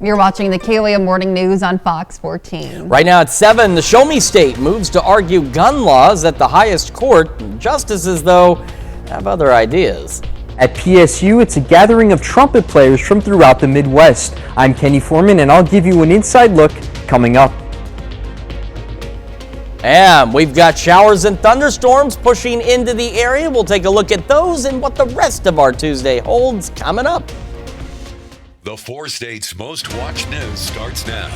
You're watching the KOAM Morning News on Fox 14. Right now at 7, the Show Me State moves to argue gun laws at the highest court. Justices, though, have other ideas. At PSU, it's a gathering of trumpet players from throughout the Midwest. I'm Kenny Foreman, and I'll give you an inside look coming up. And we've got showers and thunderstorms pushing into the area. We'll take a look at those and what the rest of our Tuesday holds coming up. The 4 states' most watched news starts now.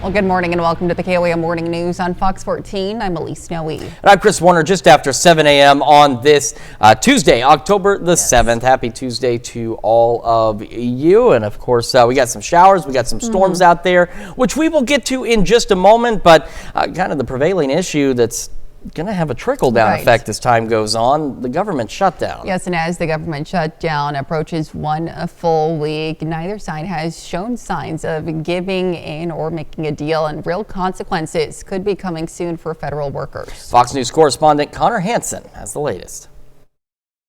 Well, good morning and welcome to the KOAM Morning News on Fox 14. I'm Elise Noe. And I'm Chris Warner, just after 7 a.m. on this Tuesday, October the 7th. Happy Tuesday to all of you. And of course, we got some showers, we got some storms out there, which we will get to in just a moment. But kind of the prevailing issue that's going to have a trickle-down effect as time goes on, the government shutdown. Yes, and as the government shutdown approaches one full week, neither side has shown signs of giving in or making a deal, and real consequences could be coming soon for federal workers. Fox News correspondent Connor Hansen has the latest.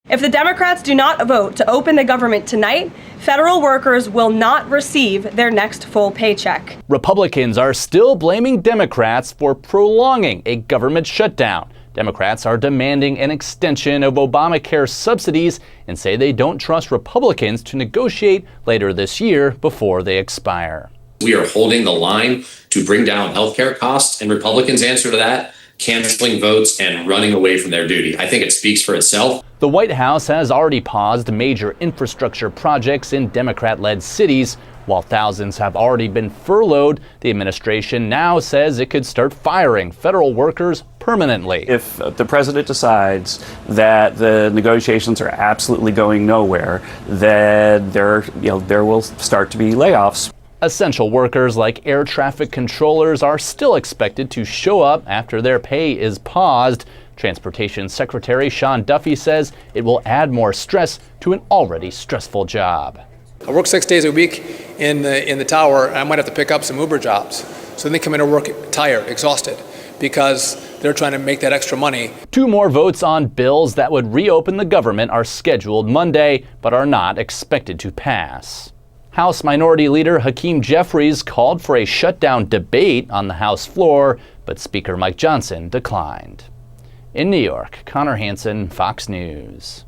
If the Democrats do not vote to open the government tonight, federal workers will not receive their next full paycheck. Republicans are still blaming Democrats for prolonging a government shutdown. Democrats are demanding an extension of Obamacare subsidies and say they don't trust Republicans to negotiate later this year before they expire. We are holding the line to bring down healthcare costs, and Republicans' answer to that, canceling votes and running away from their duty. I think it speaks for itself. The White House has already paused major infrastructure projects in Democrat-led cities. While thousands have already been furloughed, the administration now says it could start firing federal workers permanently. If the president decides that the negotiations are absolutely going nowhere, then there will start to be layoffs. Essential workers like air traffic controllers are still expected to show up after their pay is paused. Transportation Secretary Sean Duffy says it will add more stress to an already stressful job. I work 6 days a week in the tower. I might have to pick up some Uber jobs. So then they come in to work tired, exhausted, because they're trying to make that extra money. 2 more votes on bills that would reopen the government are scheduled Monday, but are not expected to pass. House Minority Leader Hakeem Jeffries called for a shutdown debate on the House floor, but Speaker Mike Johnson declined. In New York, Connor Hansen, Fox News.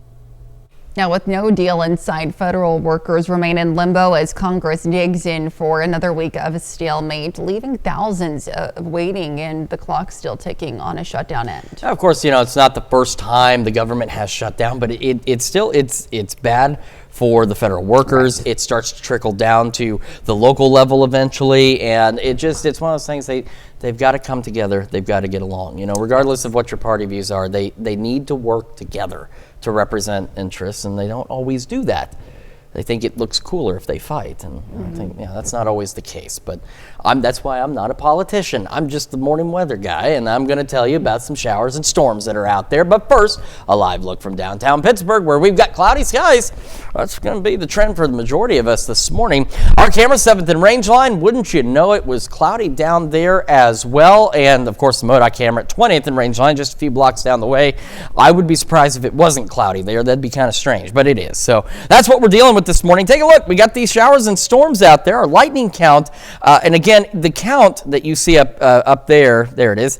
Now, with no deal in sight, federal workers remain in limbo as Congress digs in for another week of a stalemate, leaving thousands waiting and the clock still ticking on a shutdown end. Of course, it's not the first time the government has shut down, but it's bad for the federal workers. It starts to trickle down to the local level eventually, and it's one of those things they've got to come together. They've got to get along. Regardless of what your party views are, they need to work together to represent interests, and they don't always do that. They think it looks cooler if they fight, and I think that's not always the case. But that's why I'm not a politician. I'm just the morning weather guy, and I'm going to tell you about some showers and storms that are out there. But first, a live look from downtown Pittsburgh, where we've got cloudy skies. That's going to be the trend for the majority of us this morning. Our camera 7th and range line, wouldn't you know it, was cloudy down there as well. And of course, the MoDOT camera at 20th and range line, just a few blocks down the way. I would be surprised if it wasn't cloudy there. That'd be kind of strange, but it is. So that's what we're dealing with this morning. Take a look. We got these showers and storms out there. Our lightning count, and again, the count that you see up there it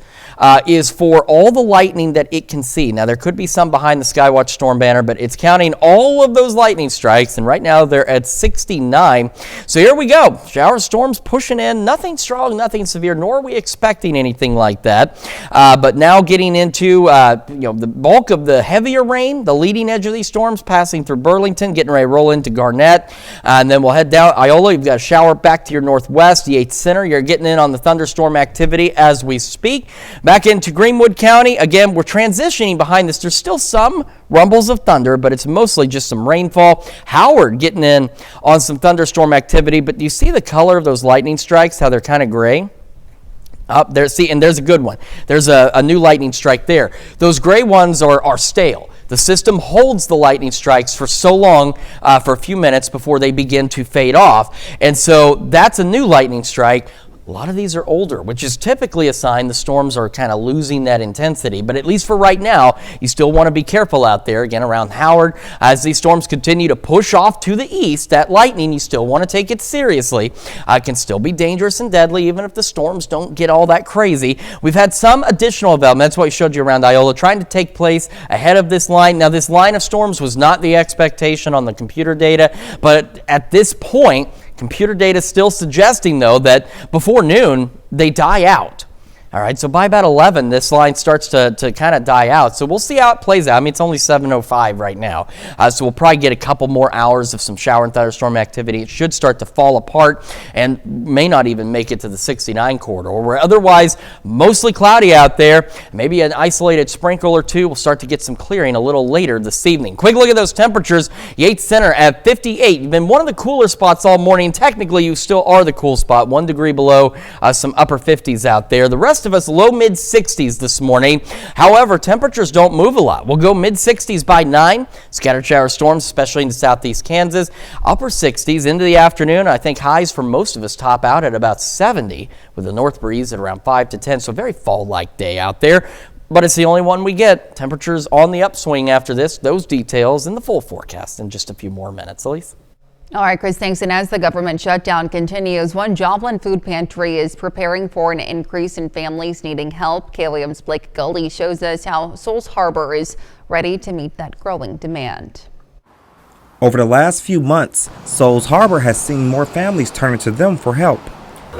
is for all the lightning that it can see. Now, there could be some behind the Skywatch storm banner, but it's counting all of those lightning strikes, and right now they're at 69. So here we go. Showers, storms pushing in. Nothing strong, nothing severe, nor are we expecting anything like that. But now getting into the bulk of the heavier rain, the leading edge of these storms passing through Burlington, getting ready to roll into Garnett. And then we'll head down Iola. You've got a shower back to your northwest, the 8th Center. You're getting in on the thunderstorm activity as we speak. Back into Greenwood County. Again, we're transitioning behind this. There's still some rumbles of thunder, but it's mostly just some rainfall. Howard getting in on some thunderstorm activity. But do you see the color of those lightning strikes, how they're kind of gray? Up there, see, and there's a good one. There's a new lightning strike there. Those gray ones are stale. The system holds the lightning strikes for so long, for a few minutes before they begin to fade off. And so that's a new lightning strike. A lot of these are older, which is typically a sign the storms are kind of losing that intensity. But at least for right now, you still want to be careful out there, again, around Howard. As these storms continue to push off to the east, that lightning, you still want to take it seriously. It can still be dangerous and deadly, even if the storms don't get all that crazy. We've had some additional development. That's what we showed you around Iola, trying to take place ahead of this line. Now, this line of storms was not the expectation on the computer data, but at this point, computer data is still suggesting, though, that before noon, they die out. All right, so by about 11, this line starts to kind of die out. So we'll see how it plays out. I mean, it's only 7:05 right now. So we'll probably get a couple more hours of some shower and thunderstorm activity. It should start to fall apart and may not even make it to the 69 corridor. Where otherwise, mostly cloudy out there. Maybe an isolated sprinkle or two. We'll start to get some clearing a little later this evening. Quick look at those temperatures. Yates Center at 58. You've been one of the cooler spots all morning. Technically, you still are the cool spot. 1 degree below, some upper 50s out there. The rest of us low mid 60s this morning. However, temperatures don't move a lot. We'll go mid 60s by 9. Scattered shower storms, especially in southeast Kansas. Upper 60s into the afternoon. I think highs for most of us top out at about 70 with a north breeze at around 5 to 10. So a very fall-like day out there. But it's the only one we get. Temperatures on the upswing after this. Those details in the full forecast in just a few more minutes. Elise? All right, Chris, thanks. And as the government shutdown continues, one Joplin food pantry is preparing for an increase in families needing help. KOAM's Blake Gully shows us how Souls Harbor is ready to meet that growing demand. Over the last few months, Souls Harbor has seen more families turning to them for help.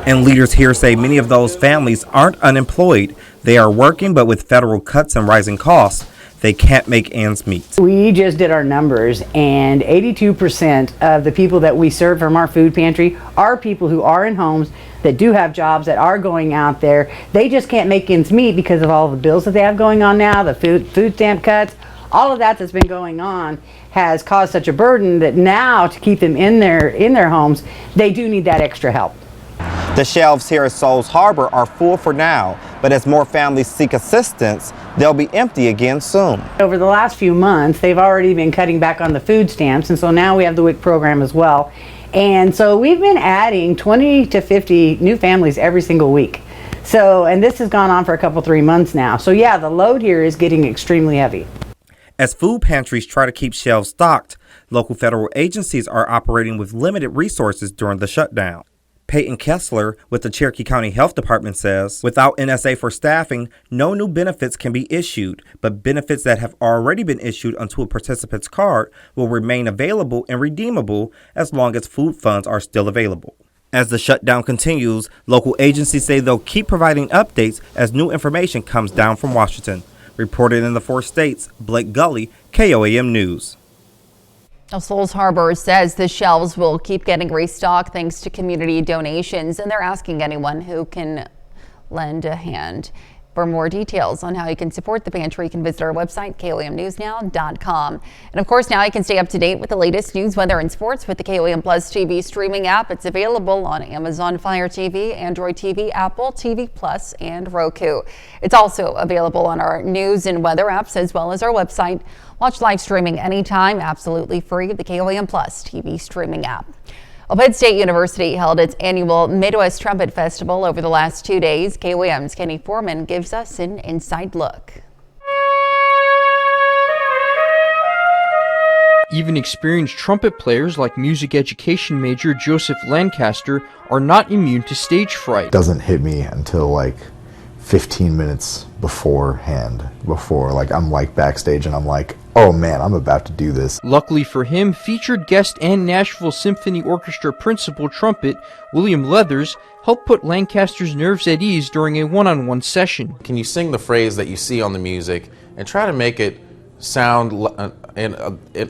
And leaders here say many of those families aren't unemployed. They are working, but with federal cuts and rising costs, they can't make ends meet. We just did our numbers, and 82% of the people that we serve from our food pantry are people who are in homes that do have jobs, that are going out there. They just can't make ends meet because of all the bills that they have going on now, the food stamp cuts. All of that's been going on has caused such a burden that now to keep them in their homes, they do need that extra help. The shelves here at Souls Harbor are full for now, but as more families seek assistance, they'll be empty again soon. Over the last few months, they've already been cutting back on the food stamps, and so now we have the WIC program as well. And so we've been adding 20 to 50 new families every single week. So, and this has gone on for a couple, 3 months now. So yeah, the load here is getting extremely heavy. As food pantries try to keep shelves stocked, local federal agencies are operating with limited resources during the shutdown. Peyton Kessler with the Cherokee County Health Department says, without NSA for staffing, no new benefits can be issued, but benefits that have already been issued onto a participant's card will remain available and redeemable as long as food funds are still available. As the shutdown continues, local agencies say they'll keep providing updates as new information comes down from Washington. Reported in the 4 states, Blake Gully, KOAM News. Souls Harbor says the shelves will keep getting restocked thanks to community donations, and they're asking anyone who can lend a hand. For more details on how you can support the pantry, you can visit our website, KOAMnewsnow.com. And of course, now you can stay up to date with the latest news, weather, and sports with the KOAM Plus TV streaming app. It's available on Amazon Fire TV, Android TV, Apple TV Plus, and Roku. It's also available on our news and weather apps as well as our website. Watch live streaming anytime, absolutely free, the KOAM Plus TV streaming app. Pitt State University held its annual Midwest Trumpet Festival over the last 2 days. KOAM's Kenny Foreman gives us an inside look. Even experienced trumpet players like music education major Joseph Lancaster are not immune to stage fright. Doesn't hit me until like 15 minutes beforehand, before I'm backstage and I'm like, oh man, I'm about to do this. Luckily for him, featured guest and Nashville Symphony Orchestra principal trumpet William Leathers helped put Lancaster's nerves at ease during a one-on-one session. Can you sing the phrase that you see on the music and try to make it sound in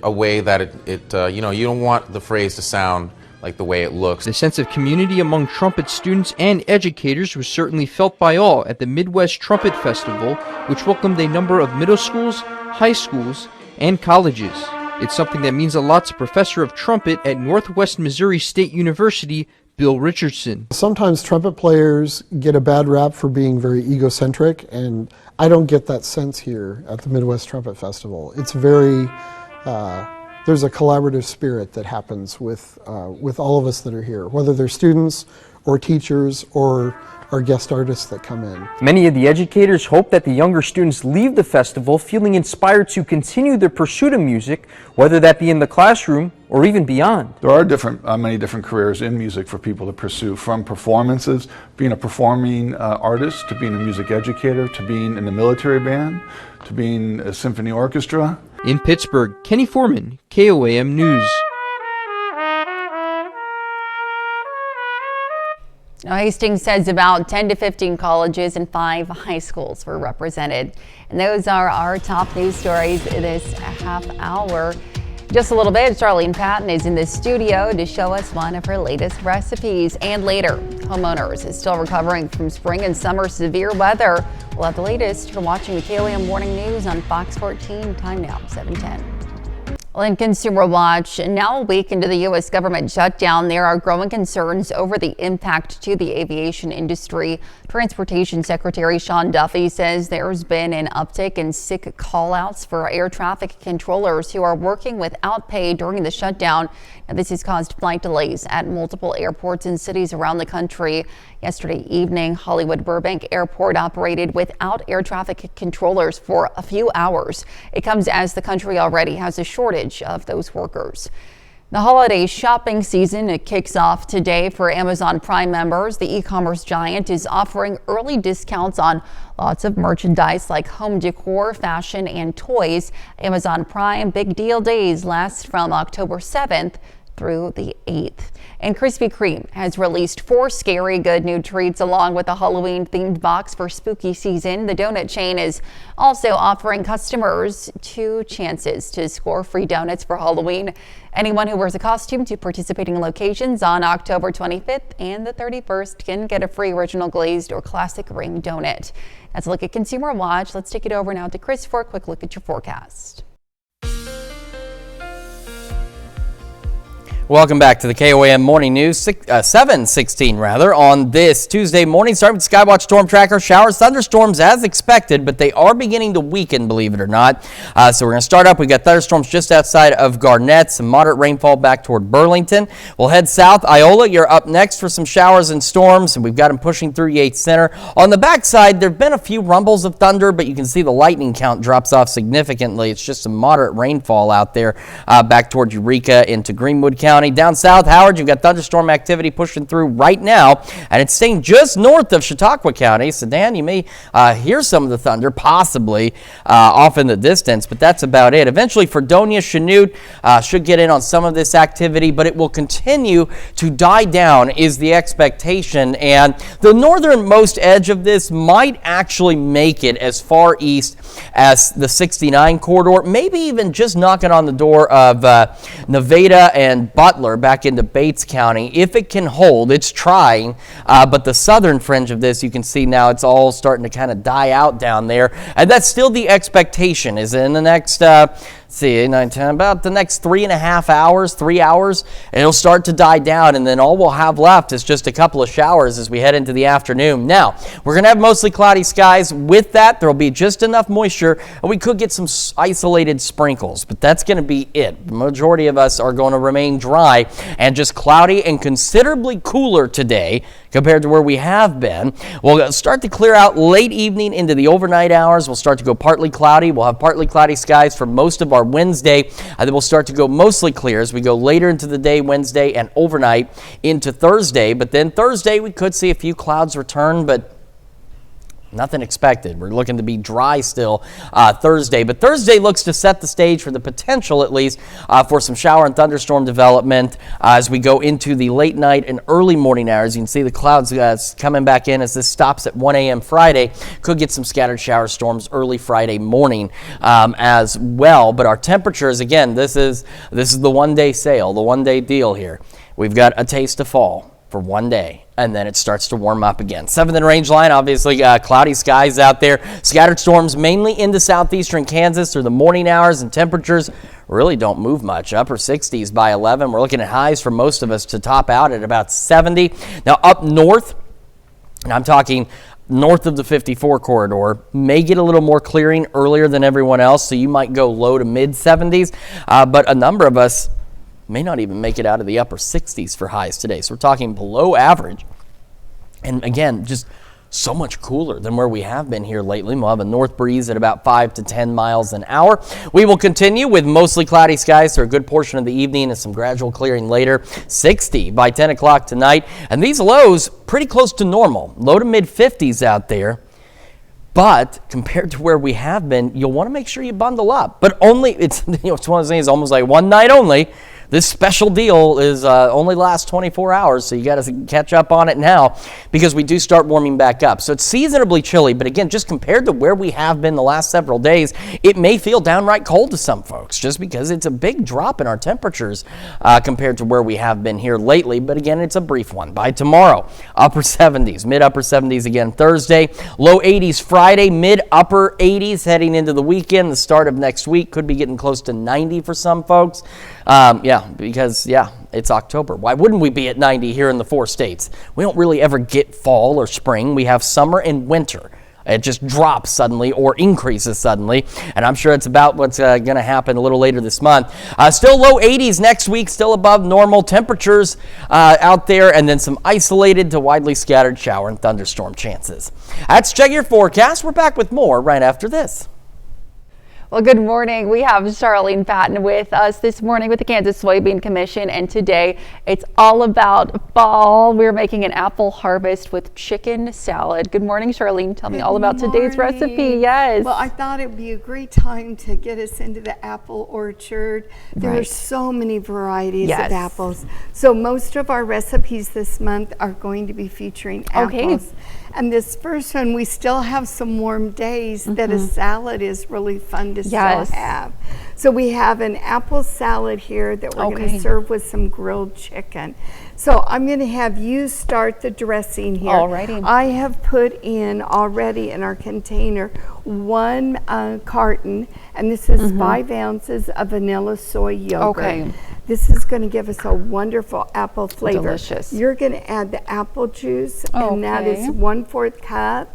a way that you don't want the phrase to sound like the way it looks. The sense of community among trumpet students and educators was certainly felt by all at the Midwest Trumpet Festival, which welcomed a number of middle schools, high schools, and colleges. It's something that means a lot to Professor of Trumpet at Northwest Missouri State University, Bill Richardson. Sometimes trumpet players get a bad rap for being very egocentric, and I don't get that sense here at the Midwest Trumpet Festival. It's very there's a collaborative spirit that happens with all of us that are here, whether they're students or teachers or our guest artists that come in. Many of the educators hope that the younger students leave the festival feeling inspired to continue their pursuit of music, whether that be in the classroom or even beyond. There are many different careers in music for people to pursue, from performances, being a performing artist, to being a music educator, to being in the military band, to being a symphony orchestra. In Pittsburgh, Kenny Foreman, KOAM News. Hastings says about 10 to 15 colleges and 5 high schools were represented. And those are our top news stories this half hour. Just a little bit, Charlene Patton is in the studio to show us one of her latest recipes. And later, homeowners is still recovering from spring and summer severe weather. We'll have the latest. You're watching the KOAM Morning News on Fox 14. Time now, 7:10. Well, in Consumer Watch, now a week into the U.S. government shutdown, there are growing concerns over the impact to the aviation industry. Transportation Secretary Sean Duffy says there's been an uptick in sick call-outs for air traffic controllers who are working without pay during the shutdown. Now, this has caused flight delays at multiple airports in cities around the country. Yesterday evening, Hollywood Burbank Airport operated without air traffic controllers for a few hours. It comes as the country already has a shortage of those workers. The holiday shopping season kicks off today for Amazon Prime members. The e-commerce giant is offering early discounts on lots of merchandise like home decor, fashion, and toys. Amazon Prime Big Deal Days last from October 7th through the 8th. And Krispy Kreme has released 4 scary good new treats along with a Halloween themed box for spooky season. The donut chain is also offering customers 2 chances to score free donuts for Halloween. Anyone who wears a costume to participating locations on October 25th and the 31st can get a free original glazed or classic ring donut. That's a look at Consumer Watch. Let's take it over now to Chris for a quick look at your forecast. Welcome back to the KOAM Morning News, 7:16 on this Tuesday morning. Starting with Skywatch Storm Tracker, showers, thunderstorms as expected, but they are beginning to weaken, believe it or not. So we're going to start up. We've got thunderstorms just outside of Garnett, some moderate rainfall back toward Burlington. We'll head south. Iola, you're up next for some showers and storms, and we've got them pushing through Yates Center. On the backside, there have been a few rumbles of thunder, but you can see the lightning count drops off significantly. It's just some moderate rainfall out there back toward Eureka into Greenwood County. Down south, Howard, you've got thunderstorm activity pushing through right now, and it's staying just north of Chautauqua County. Sedan, you may hear some of the thunder possibly off in the distance, but that's about it. Eventually, Fredonia, Chanute should get in on some of this activity, but it will continue to die down is the expectation, and the northernmost edge of this might actually make it as far east as the 69 corridor, maybe even just knocking on the door of Nevada and Butler back into Bates County. If it can hold, it's trying, but the southern fringe of this, you can see now it's all starting to kind of die out down there, and that's still the expectation is in the next see, 9, 10, about the next 3.5 hours, 3 hours, and it'll start to die down, and then all we'll have left is just a couple of showers as we head into the afternoon. Now, we're going to have mostly cloudy skies. With that, there'll be just enough moisture, and we could get some isolated sprinkles, but that's going to be it. The majority of us are going to remain dry and just cloudy and considerably cooler today compared to where we have been. We'll start to clear out late evening into the overnight hours. We'll start to go partly cloudy. We'll have partly cloudy skies for most of our Wednesday, and then we'll start to go mostly clear as we go later into the day Wednesday and overnight into Thursday. But then Thursday we could see a few clouds return, but nothing expected. We're looking to be dry still Thursday, but Thursday looks to set the stage for the potential, at least, for some shower and thunderstorm development as we go into the late night and early morning hours. You can see the clouds coming back in as this stops at 1 a.m. Friday. Could get some scattered shower storms early Friday morning as well. But our temperatures, again, this is the one-day sale, the one-day deal here. We've got a taste of fall for one day, and then it starts to warm up again. 7th and range line, obviously cloudy skies out there. Scattered storms mainly into southeastern Kansas through the morning hours, and temperatures really don't move much. Upper 60s by 11. We're looking at highs for most of us to top out at about 70. Now up north, and I'm talking north of the 54 corridor may get a little more clearing earlier than everyone else, so you might go low to mid 70s, but a number of us may not even make it out of the upper 60s for highs today. So we're talking below average. And again, just so much cooler than where we have been here lately. We'll have a north breeze at about 5 to 10 miles an hour. We will continue with mostly cloudy skies for a good portion of the evening and some gradual clearing later. 60 by 10 o'clock tonight. And these lows pretty close to normal. Low to mid 50s out there. But compared to where we have been, you'll want to make sure you bundle up. But only, it's one of those things, almost like one night only. This special deal is only lasts 24 hours, so you got to catch up on it now because we do start warming back up. So it's seasonably chilly, but again, just compared to where we have been the last several days, it may feel downright cold to some folks just because it's a big drop in our temperatures compared to where we have been here lately. But again, it's a brief one. By tomorrow, upper 70s, mid-upper 70s again Thursday, low 80s Friday, mid-upper 80s heading into the weekend. The start of next week could be getting close to 90 for some folks. Because it's October. Why wouldn't we be at 90 here in the 4 states? We don't really ever get fall or spring. We have summer and winter. It just drops suddenly or increases suddenly, and I'm sure it's about what's going to happen a little later this month. Still low 80s next week, still above normal temperatures out there, and then some isolated to widely scattered shower and thunderstorm chances. That's Check Your Forecast. We're back with more right after this. Well, good morning. We have Charlene Patton with us this morning with the Kansas Soybean Commission, and today it's all about fall. We're making an apple harvest with chicken salad. Good morning, Charlene. Tell me all about today's recipe. Yes. Well, I thought it would be a great time to get us into the apple orchard. There are so many varieties of apples. So most of our recipes this month are going to be featuring apples. And this first one, we still have some warm days that a salad is really fun to still have. So we have an apple salad here that we're going to serve with some grilled chicken. So I'm going to have you start the dressing here. Alrighty. I have put in already in our container 1 carton, and this is 5 ounces of vanilla soy yogurt. This is going to give us a wonderful apple flavor. Delicious. You're going to add the apple juice, and that is 1/4 cup.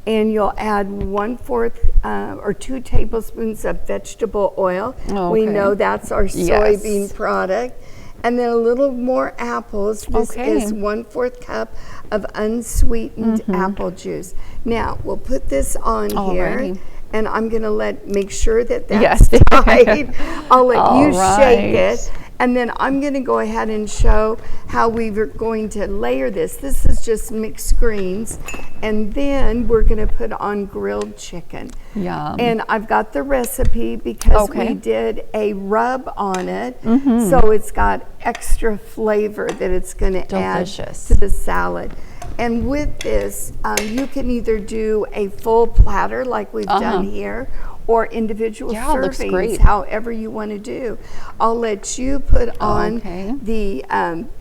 And you'll add 1/4 or 2 tablespoons of vegetable oil. We know that's our soybean product. And then a little more apples. This is 1/4 cup of unsweetened apple juice. Now we'll put this on here, and I'm going to make sure that that's tight. I'll let you shake it. And then I'm going to go ahead and show how we're going to layer this. This is just mixed greens. And then we're going to put on grilled chicken. Yum. And I've got the recipe because we did a rub on it. So it's got extra flavor that it's going to add to the salad. And with this, you can either do a full platter like we've done here, or individual servings, however you want to do. I'll let you put on the,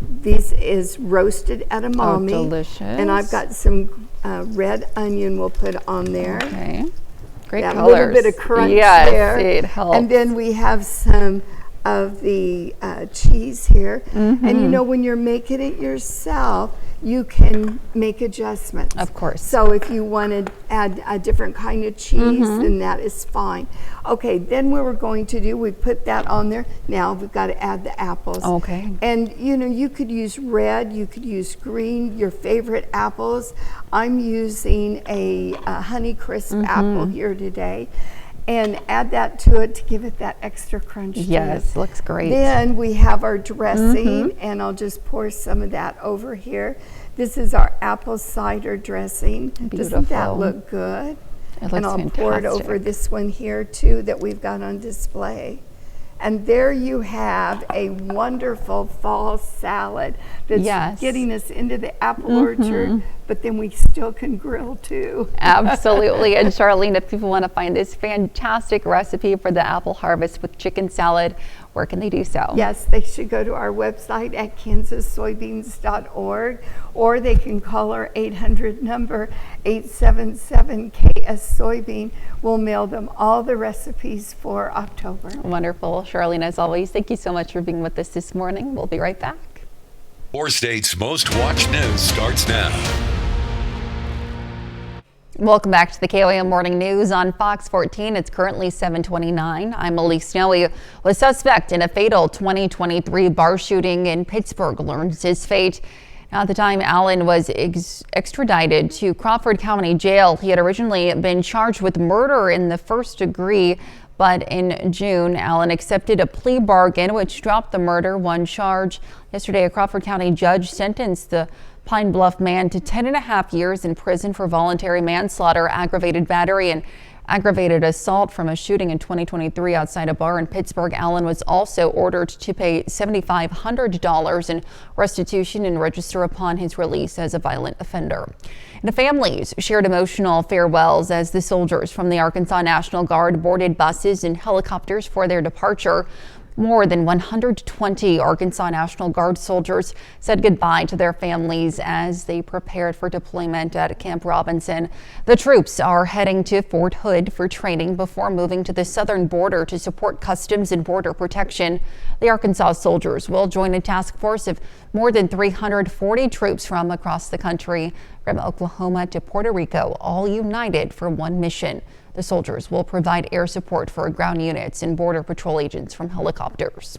this is roasted edamame. Delicious. And I've got some red onion we'll put on there. Great colors. A little bit of crunch there. It helps. And then we have some of the cheese here. And you know, when you're making it yourself, you can make adjustments. Of course. So if you want to add a different kind of cheese, then that is fine. Okay, then what we're going to do, we put that on there. Now we've got to add the apples. And you know, you could use red, you could use green, your favorite apples. I'm using a Honey Crisp apple here today. And add that to it to give it that extra crunch. Yes, looks great. Then we have our dressing, and I'll just pour some of that over here. This is our apple cider dressing. Doesn't that look good? It looks and I'll pour it over this one here too that we've got on display. And there you have a wonderful fall salad that's getting us into the apple orchard, but then we still can grill too. Absolutely. And Charlene, if people want to find this fantastic recipe for the apple harvest with chicken salad, where can they do so? Yes, they should go to our website at kansassoybeans.org, or they can call our 800 number 877-KS-SOYBEAN. We'll mail them all the recipes for October. Wonderful. Charlene, as always, thank you so much for being with us this morning. We'll be right back. 4 States' most watched news starts now. Welcome back to the KOAM Morning News on Fox 14. It's currently 7:29. I'm Elise Snowy. The suspect in a fatal 2023 bar shooting in Pittsburgh learns his fate. Now, at the time Allen was extradited to Crawford County Jail, he had originally been charged with murder in the first degree. But in June, Allen accepted a plea bargain, which dropped the murder one charge. Yesterday, a Crawford County judge sentenced the Pine Bluff man to 10.5 years in prison for voluntary manslaughter, aggravated battery, and aggravated assault from a shooting in 2023 outside a bar in Pittsburgh. Allen was also ordered to pay $7,500 in restitution and register upon his release as a violent offender. And the families shared emotional farewells as the soldiers from the Arkansas National Guard boarded buses and helicopters for their departure. More than 120 Arkansas National Guard soldiers said goodbye to their families as they prepared for deployment at Camp Robinson. The troops are heading to Fort Hood for training before moving to the southern border to support Customs and Border Protection. The Arkansas soldiers will join a task force of more than 340 troops from across the country, from Oklahoma to Puerto Rico, all united for one mission. The soldiers will provide air support for ground units and Border Patrol agents from helicopters.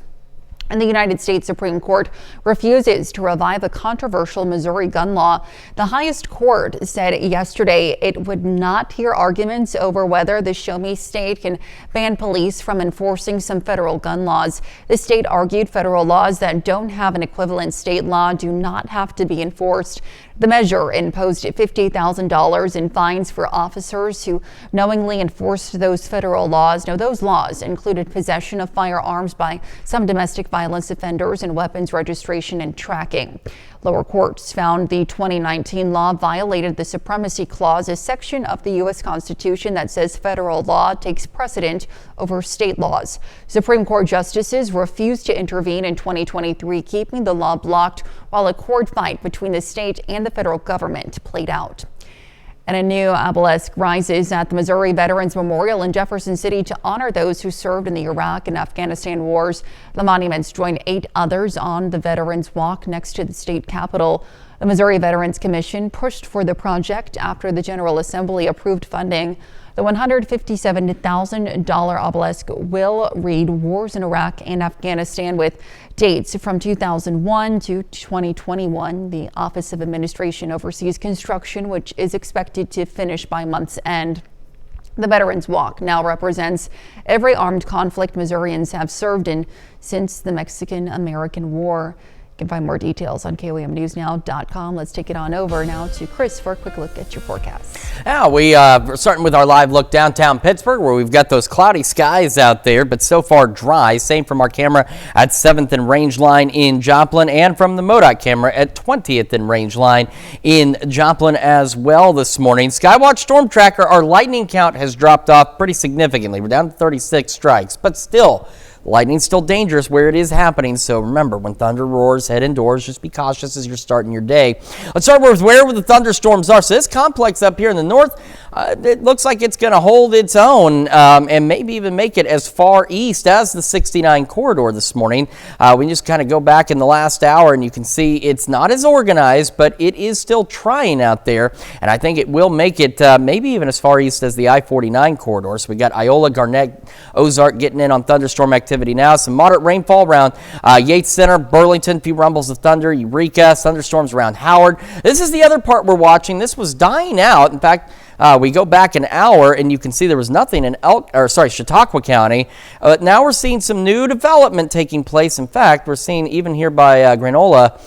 And the United States Supreme Court refuses to revive a controversial Missouri gun law. The highest court said yesterday it would not hear arguments over whether the Show Me state can ban police from enforcing some federal gun laws. The state argued federal laws that don't have an equivalent state law do not have to be enforced. The measure imposed $50,000 in fines for officers who knowingly enforced those federal laws. Now, those laws included possession of firearms by some domestic violence offenders and weapons registration and tracking. Lower courts found the 2019 law violated the Supremacy Clause, a section of the U.S. Constitution that says federal law takes precedent over state laws. Supreme Court justices refused to intervene in 2023, keeping the law blocked while a court fight between the state and the federal government played out. And a new obelisk rises at the Missouri Veterans Memorial in Jefferson City to honor those who served in the Iraq and Afghanistan wars. The monuments join 8 others on the Veterans Walk next to the state capitol. The Missouri Veterans Commission pushed for the project after the General Assembly approved funding. The $157,000 obelisk will read Wars in Iraq and Afghanistan with dates from 2001 to 2021. The Office of Administration oversees construction, which is expected to finish by month's end. The Veterans Walk now represents every armed conflict Missourians have served in since the Mexican-American War. You can find more details on KOAMNewsNow.com. Let's take it on over now to Chris for a quick look at your forecast. Yeah, we're starting with our live look downtown Pittsburgh, where we've got those cloudy skies out there, but so far dry. Same from our camera at 7th and Range Line in Joplin, and from the MoDOT camera at 20th and Range Line in Joplin as well this morning. Skywatch Storm Tracker, our lightning count has dropped off pretty significantly. We're down to 36 strikes, but still, lightning's still dangerous where it is happening, so remember, when thunder roars, head indoors. Just be cautious as you're starting your day. Let's start with where the thunderstorms are. So this complex up here in the north, it looks like it's going to hold its own and maybe even make it as far east as the 69 corridor this morning. We just kind of go back in the last hour and you can see it's not as organized, but it is still trying out there, and I think it will make it maybe even as far east as the I-49 corridor. So we got Iola, Garnett, Ozark getting in on thunderstorm activity now. Some moderate rainfall around Yates Center, Burlington, few rumbles of thunder, Eureka, thunderstorms around Howard. This is the other part we're watching. This was dying out. In fact, we go back an hour and you can see there was nothing in Chautauqua County. Now we're seeing some new development taking place. In fact, we're seeing even here by Granola,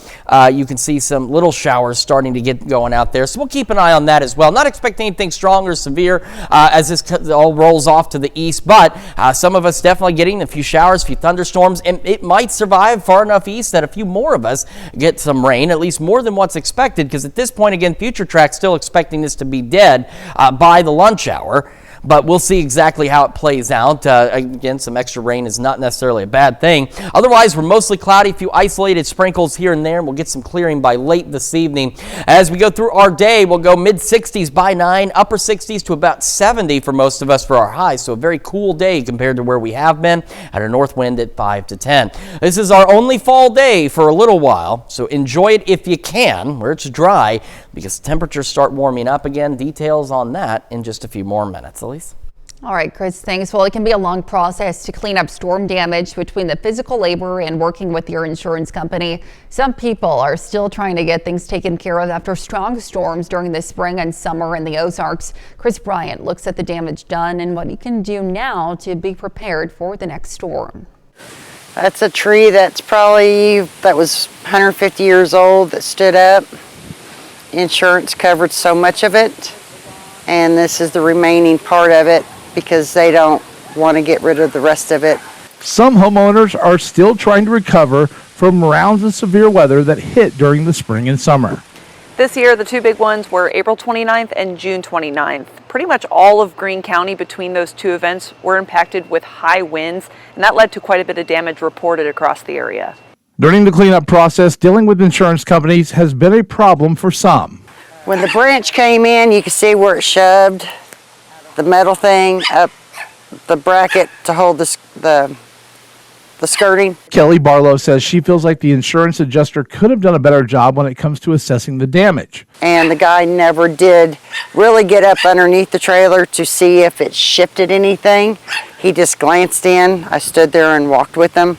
you can see some little showers starting to get going out there. So we'll keep an eye on that as well. Not expecting anything strong or severe as this all rolls off to the east, but some of us definitely getting a few showers, a few thunderstorms, and it might survive far enough east that a few more of us get some rain, at least more than what's expected, because at this point, again, Future Track's still expecting this to be dead by the lunch hour. but we'll see exactly how it plays out. Again, some extra rain is not necessarily a bad thing. Otherwise, we're mostly cloudy, a few isolated sprinkles here and there, and we'll get some clearing by late this evening. As we go through our day, we'll go mid-60s by 9, upper 60s to about 70 for most of us for our highs. So a very cool day compared to where we have been, at a north wind at 5 to 10. This is our only fall day for a little while, so enjoy it if you can, where it's dry, because temperatures start warming up again. Details on that in just a few more minutes. Elise? All right, Chris, thanks. Well, it can be a long process to clean up storm damage between the physical labor and working with your insurance company. Some people are still trying to get things taken care of after strong storms during the spring and summer in the Ozarks. Chris Bryant looks at the damage done and what you can do now to be prepared for the next storm. That's a tree that was 150 years old that stood up. Insurance covered so much of it, and this is the remaining part of it because they don't want to get rid of the rest of it. Some homeowners are still trying to recover from rounds of severe weather that hit during the spring and summer. This year, the two big ones were April 29th and June 29th. Pretty much all of Greene County between those two events were impacted with high winds, and that led to quite a bit of damage reported across the area. During the cleanup process, dealing with insurance companies has been a problem for some. When the branch came in, you could see where it shoved the metal thing up the bracket to hold the skirting. Kelly Barlow says she feels like the insurance adjuster could have done a better job when it comes to assessing the damage. And the guy never did really get up underneath the trailer to see if it shifted anything. He just glanced in. I stood there and walked with him.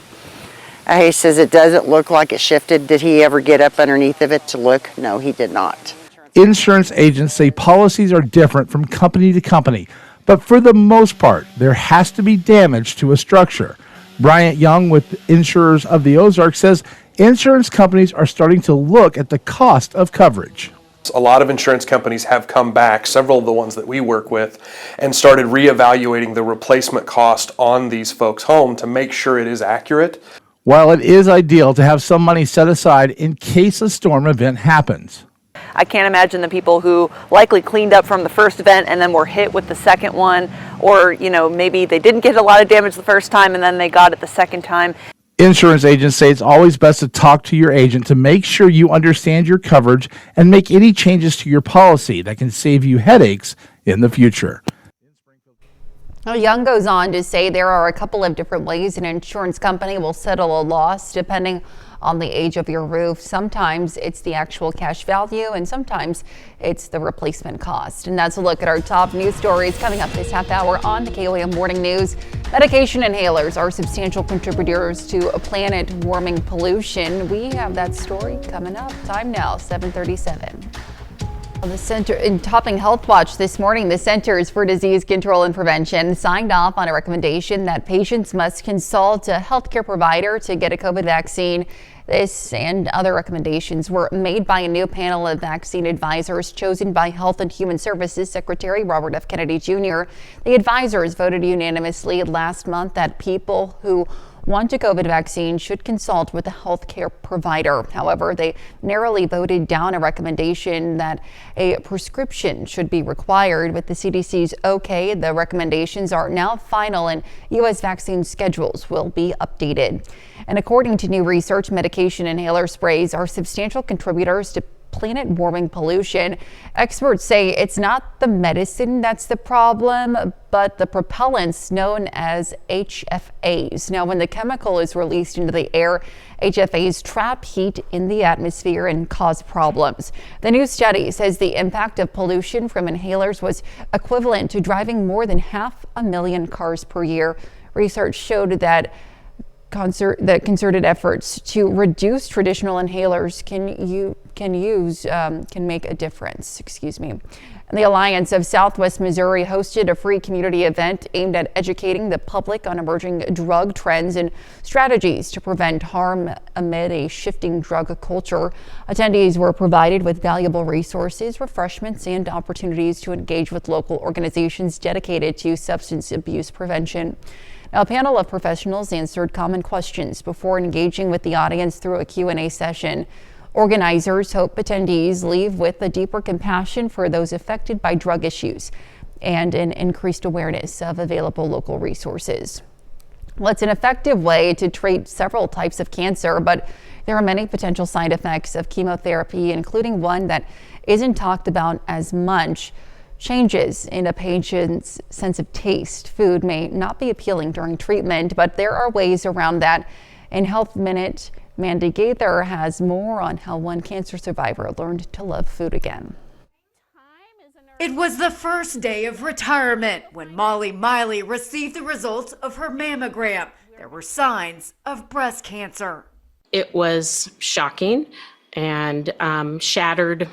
He says it doesn't look like it shifted. Did he ever get up underneath of it to look? No, he did not. Insurance agents say policies are different from company to company, but for the most part, there has to be damage to a structure. Bryant Young with Insurers of the Ozarks says insurance companies are starting to look at the cost of coverage. A lot of insurance companies have come back, several of the ones that we work with, and started reevaluating the replacement cost on these folks' home to make sure it is accurate. While it is ideal to have some money set aside in case a storm event happens. I can't imagine the people who likely cleaned up from the first event and then were hit with the second one, or maybe they didn't get a lot of damage the first time and then they got it the second time. Insurance agents say it's always best to talk to your agent to make sure you understand your coverage and make any changes to your policy that can save you headaches in the future. Now, Young goes on to say there are a couple of different ways an insurance company will settle a loss depending on the age of your roof. Sometimes it's the actual cash value and sometimes it's the replacement cost. And that's a look at our top news stories coming up this half hour on the KOAM Morning News. Medication inhalers are substantial contributors to planet warming pollution. We have that story coming up. Time now, 7:37. The Center in topping Health Watch this morning, the Centers for Disease Control and Prevention signed off on a recommendation that patients must consult a healthcare provider to get a COVID vaccine. This and other recommendations were made by a new panel of vaccine advisors chosen by Health and Human Services Secretary Robert F. Kennedy Jr. The advisors voted unanimously last month that people who want a COVID vaccine should consult with a healthcare provider. However, they narrowly voted down a recommendation that a prescription should be required. With the CDC's okay, the recommendations are now final and U.S. vaccine schedules will be updated. And according to new research, medication inhaler sprays are substantial contributors to planet warming pollution. Experts say it's not the medicine that's the problem, but the propellants known as HFAs. Now, when the chemical is released into the air, HFAs trap heat in the atmosphere and cause problems. The new study says the impact of pollution from inhalers was equivalent to driving more than 500,000 cars per year. Research showed that concerted efforts to reduce traditional inhalers can make a difference. And the Alliance of Southwest Missouri hosted a free community event aimed at educating the public on emerging drug trends and strategies to prevent harm amid a shifting drug culture. Attendees were provided with valuable resources, refreshments, and opportunities to engage with local organizations dedicated to substance abuse prevention. Now, a panel of professionals answered common questions before engaging with the audience through a Q&A session. Organizers hope attendees leave with a deeper compassion for those affected by drug issues. and an increased awareness of available local resources. Well, it's an effective way to treat several types of cancer, but there are many potential side effects of chemotherapy, including one that isn't talked about as much. Changes in a patient's sense of taste. Food may not be appealing during treatment, but there are ways around that. In Health Minute, Mandy Gaither has more on how one cancer survivor learned to love food again. It was the first day of retirement when Molly Miley received the results of her mammogram. There were signs of breast cancer. It was shocking and shattered,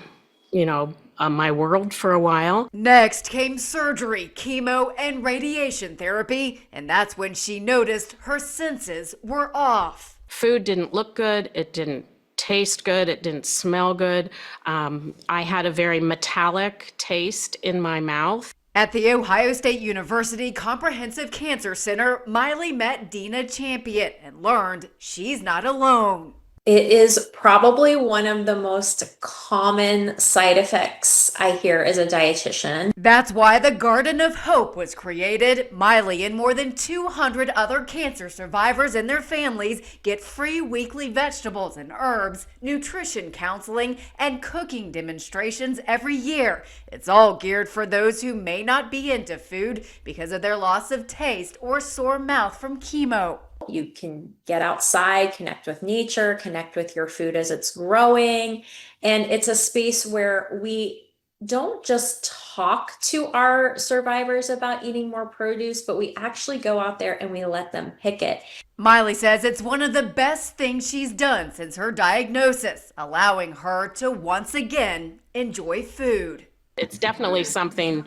my world for a while. Next came surgery, chemo, and radiation therapy, and that's when she noticed her senses were off. Food didn't look good. It didn't taste good. It didn't smell good. I had a very metallic taste in my mouth. At the Ohio State University Comprehensive Cancer Center, Miley met Dina Champion and learned she's not alone. It is probably one of the most common side effects I hear as a dietitian. That's why the Garden of Hope was created. Miley and more than 200 other cancer survivors and their families get free weekly vegetables and herbs, nutrition counseling, and cooking demonstrations every year. It's all geared for those who may not be into food because of their loss of taste or sore mouth from chemo. You can get outside, connect with nature, connect with your food as it's growing. And it's a space where we don't just talk to our survivors about eating more produce, but we actually go out there and we let them pick it. Miley says it's one of the best things she's done since her diagnosis, allowing her to once again enjoy food. It's definitely something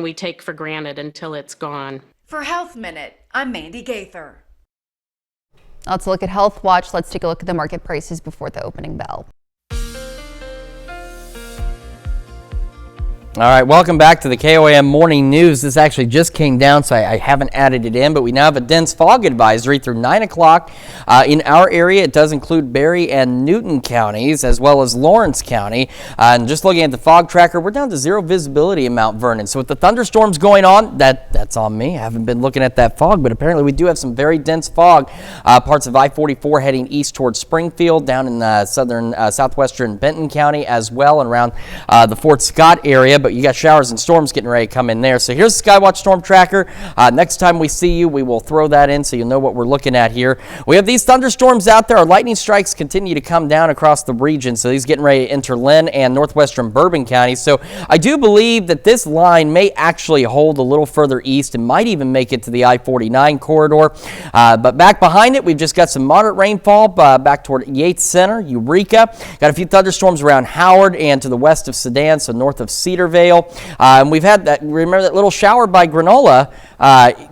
we take for granted until it's gone. For Health Minute, I'm Mandy Gaither. Let's look at Health Watch. Let's take a look at the market prices before the opening bell. All right, welcome back to the KOAM Morning News. This actually just came down, so I haven't added it in, but we now have a dense fog advisory through 9 o'clock. In our area, it does include Berry and Newton counties, as well as Lawrence County. And just looking at the fog tracker, we're down to zero visibility in Mount Vernon. So with the thunderstorms going on, that's on me. I haven't been looking at that fog, but apparently we do have some very dense fog. Parts of I-44 heading east towards Springfield, down in southwestern Benton County as well, and around the Fort Scott area. But you got showers and storms getting ready to come in there. So here's the Skywatch Storm Tracker. Next time we see you, we will throw that in so you'll know what we're looking at here. We have these thunderstorms out there. Our lightning strikes continue to come down across the region. So these getting ready to enter Lynn and northwestern Bourbon County. So I do believe that this line may actually hold a little further east and might even make it to the I-49 corridor. But back behind it, we've just got some moderate rainfall back toward Yates Center, Eureka. Got a few thunderstorms around Howard and to the west of Sedan, so north of Cedarvale. And we've had that, remember that little shower by Granola?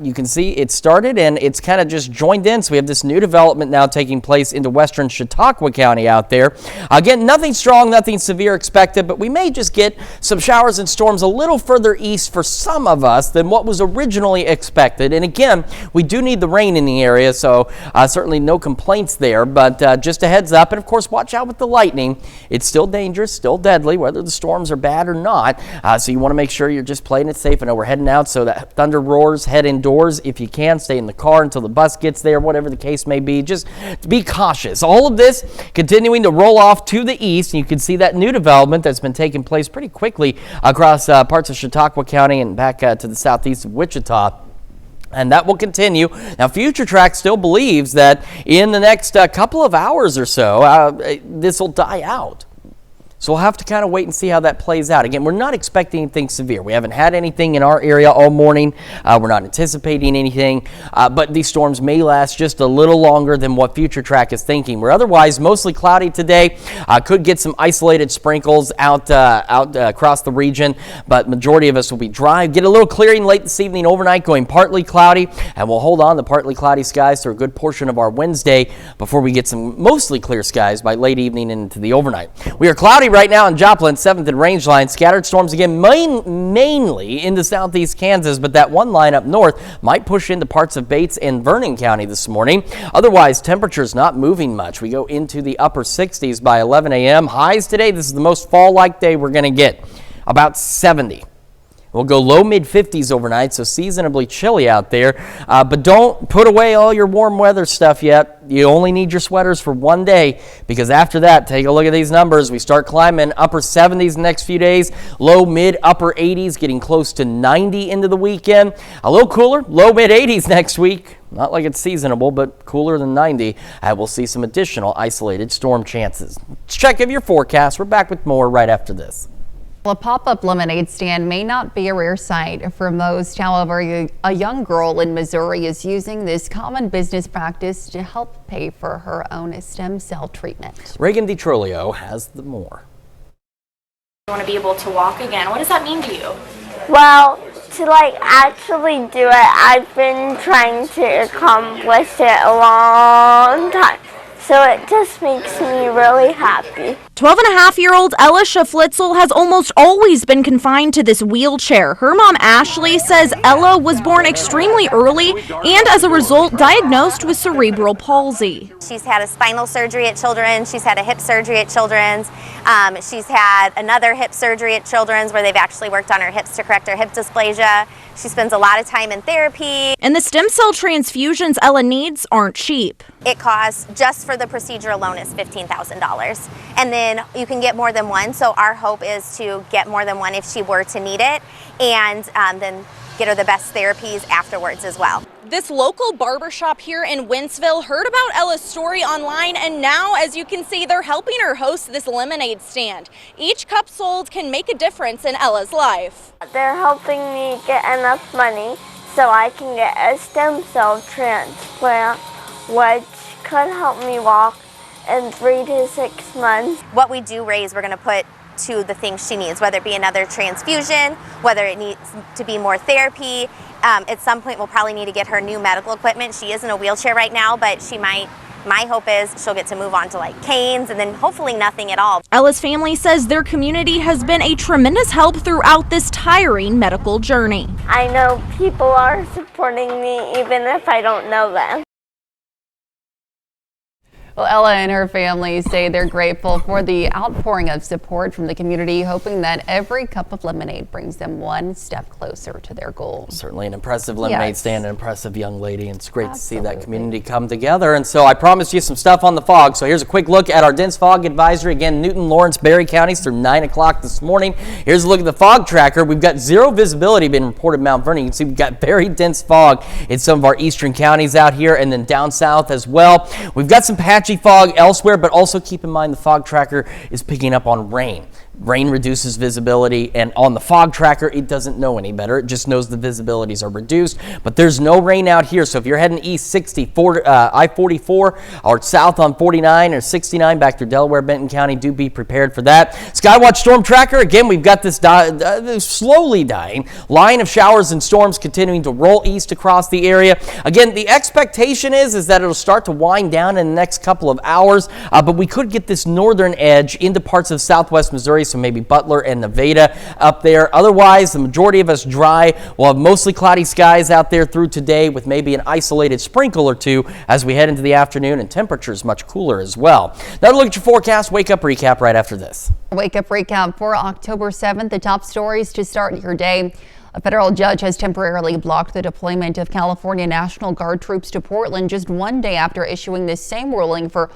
You can see it started and it's kind of just joined in. So we have this new development now taking place into western Chautauqua County out there. Again, nothing strong, nothing severe expected, but we may just get some showers and storms a little further east for some of us than what was originally expected. And again, we do need the rain in the area, so certainly no complaints there, but just a heads up. And of course, watch out with the lightning. It's still dangerous, still deadly, whether the storms are bad or not. So you want to make sure you're just playing it safe. I know we're heading out, so that thunder roars, head indoors if you can. Stay in the car until the bus gets there, whatever the case may be. Just be cautious. All of this continuing to roll off to the east. And you can see that new development that's been taking place pretty quickly across parts of Chautauqua County and back to the southeast of Wichita. And that will continue. Now, Future Track still believes that in the next couple of hours or so, this will die out. So we'll have to kind of wait and see how that plays out. Again, we're not expecting anything severe. We haven't had anything in our area all morning. We're not anticipating anything, but these storms may last just a little longer than what Future Track is thinking. We're otherwise mostly cloudy today. Could get some isolated sprinkles out across the region, but majority of us will be dry. Get a little clearing late this evening, overnight going partly cloudy, and we'll hold on to partly cloudy skies for a good portion of our Wednesday before we get some mostly clear skies by late evening into the overnight. We are cloudy right now in Joplin, 7th and Rangeline. Scattered storms again, mainly into southeast Kansas, but that one line up north might push into parts of Bates and Vernon County this morning. Otherwise, temperatures not moving much. We go into the upper 60s by 11 a.m. Highs today, this is the most fall-like day we're going to get, about 70. We'll go low mid 50s overnight, so seasonably chilly out there. But don't put away all your warm weather stuff yet. You only need your sweaters for one day, because after that, take a look at these numbers. We start climbing upper 70s the next few days, low mid upper 80s, getting close to 90 into the weekend. A little cooler, low mid 80s next week. Not like it's seasonable, but cooler than 90. We'll see some additional isolated storm chances. Let's check of your forecast. We're back with more right after this. Well, a pop-up lemonade stand may not be a rare sight for most. However, a young girl in Missouri is using this common business practice to help pay for her own stem cell treatment. Reagan DiTrolio has the more. You want to be able to walk again. What does that mean to you? Well, to actually do it, I've been trying to accomplish it a long time. So it just makes me really happy. 12-and-a-half-year-old Ella Schaflitzel has almost always been confined to this wheelchair. Her mom, Ashley, says Ella was born extremely early and, as a result, diagnosed with cerebral palsy. She's had a spinal surgery at Children's. She's had a hip surgery at Children's. She's had another hip surgery at Children's where they've actually worked on her hips to correct her hip dysplasia. She spends a lot of time in therapy. And the stem cell transfusions Ella needs aren't cheap. It costs, just for the procedure alone, is $15,000. And then you can get more than one, so our hope is to get more than one if she were to need it, and then get her the best therapies afterwards as well. This local barbershop here in Wentzville heard about Ella's story online, and now, as you can see, they're helping her host this lemonade stand. Each cup sold can make a difference in Ella's life. They're helping me get enough money so I can get a stem cell transplant, which could help me walk in 3 to 6 months. What we do raise, we're going to put to the things she needs, whether it be another transfusion, whether it needs to be more therapy. At some point, we'll probably need to get her new medical equipment. She is in a wheelchair right now, but she might. My hope is she'll get to move on to canes and then hopefully nothing at all. Ella's family says their community has been a tremendous help throughout this tiring medical journey. I know people are supporting me even if I don't know them. Well, Ella and her family say they're grateful for the outpouring of support from the community, hoping that every cup of lemonade brings them one step closer to their goals. Certainly an impressive lemonade stand, an impressive young lady, and it's great to see that community come together. And so I promised you some stuff on the fog. So here's a quick look at our dense fog advisory. Again, Newton, Lawrence, Berry counties through 9 o'clock this morning. Here's a look at the fog tracker. We've got zero visibility being reported in Mount Vernon. You can see we've got very dense fog in some of our eastern counties out here and then down south as well. We've got some patchy fog elsewhere, but also keep in mind the fog tracker is picking up on rain. Rain reduces visibility, and on the fog tracker, it doesn't know any better. It just knows the visibilities are reduced, but there's no rain out here. So if you're heading east 64, I-44 or south on 49 or 69 back through Delaware, Benton County, do be prepared for that. Skywatch Storm Tracker, again, we've got this slowly dying line of showers and storms continuing to roll east across the area. Again, the expectation is that it'll start to wind down in the next couple of hours, but we could get this northern edge into parts of southwest Missouri, so maybe Butler and Nevada up there. Otherwise, the majority of us dry. We'll have mostly cloudy skies out there through today with maybe an isolated sprinkle or two as we head into the afternoon, and temperatures much cooler as well. Now to look at your forecast, wake up recap right after this. Wake up recap for October 7th, the top stories to start your day. A federal judge has temporarily blocked the deployment of California National Guard troops to Portland just one day after issuing the same ruling for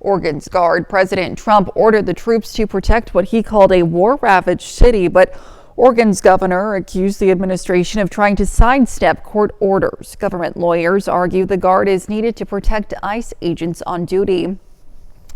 Oregon's Guard. President Trump ordered the troops to protect what he called a war-ravaged city, but Oregon's governor accused the administration of trying to sidestep court orders. Government lawyers argue the Guard is needed to protect ICE agents on duty.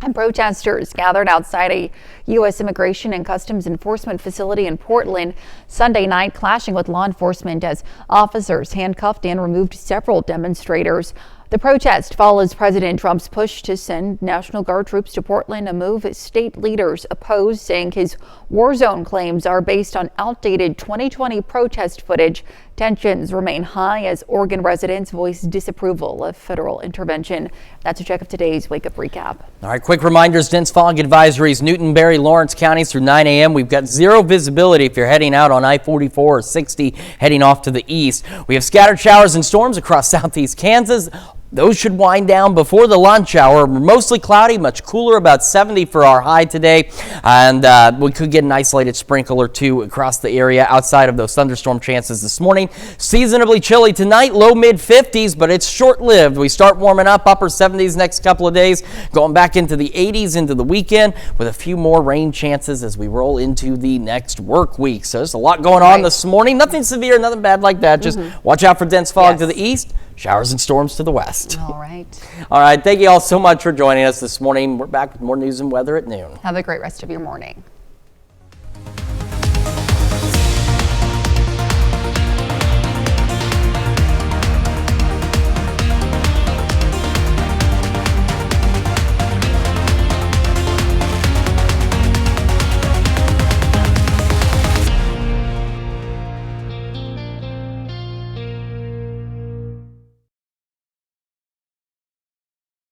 And protesters gathered outside a U.S. Immigration and Customs Enforcement facility in Portland Sunday night, clashing with law enforcement as officers handcuffed and removed several demonstrators. The protest follows President Trump's push to send National Guard troops to Portland, a move state leaders oppose, saying his war zone claims are based on outdated 2020 protest footage. Tensions remain high as Oregon residents voice disapproval of federal intervention. That's a check of today's Wake Up Recap. All right, quick reminders, dense fog advisories, Newton, Berry, Lawrence counties through 9 a.m. We've got zero visibility if you're heading out on I-44 or 60 heading off to the east. We have scattered showers and storms across southeast Kansas. those should wind down before the lunch hour. Mostly cloudy, much cooler, about 70 for our high today. And we could get an isolated sprinkle or two across the area outside of those thunderstorm chances this morning. Seasonably chilly tonight, low mid 50s, but it's short-lived. We start warming up, upper 70s next couple of days, going back into the 80s into the weekend with a few more rain chances as we roll into the next work week. So there's a lot going on this morning. Nothing severe, nothing bad like that. Just watch out for dense fog to the east. Showers and storms to the west. All right. All right. Thank you all so much for joining us this morning. We're back with more news and weather at noon. Have a great rest of your morning.